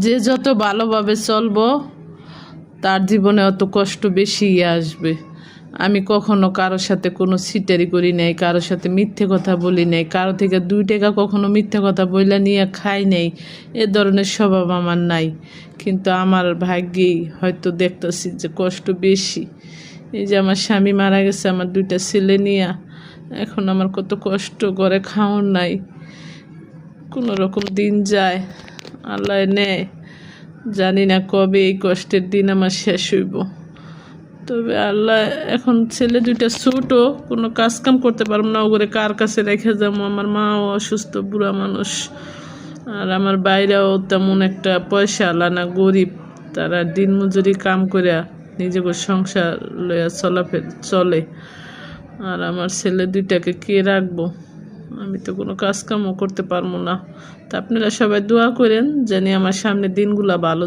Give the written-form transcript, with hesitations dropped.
যে যত ভালোভাবে চলবো তার জীবনে অত কষ্ট বেশি আসবে। আমি কখনো কারোর সাথে কোনো সিটারি করি নাই, কারোর সাথে মিথ্যে কথা বলি নাই, কারো থেকে 2 টাকা কখনো মিথ্যে কথা বইলা নিয়ে খাই নাই। এ ধরনের স্বভাব আমার নাই, কিন্তু আমার ভাগ্যেই হয়তো দেখতেছি যে কষ্ট বেশি। এই যে আমার স্বামী মারা গেছে, আমার 2টা ছেলে নিয়ে এখন আমার কত কষ্ট করে, খাওয়ার নাই, কোনো রকম দিন যায়, আল্লাহ নেয়। জানি না কবে এই কষ্টের দিন আমার শেষ হইব। তবে আল্লাহ, এখন ছেলে 2টা ছোটো, কোনো কাজকাম করতে পারবো না, ওগুলো কার কাছে রেখে যাবো? আমার মাও অসুস্থ, বুড়া মানুষ, আর আমার বাইরেও তেমন একটা পয়সা আলা না, গরিব। তারা দিন মজুরি কাম করে নিজেকে সংসার লইয়া চলে। আর আমার ছেলে 2টাকে কে রাখবো? আমি তো কোনো কাজকামও করতে পারবো না। তা আপনারা সবাই দোয়া করেন জানি আমার সামনে দিনগুলা ভালো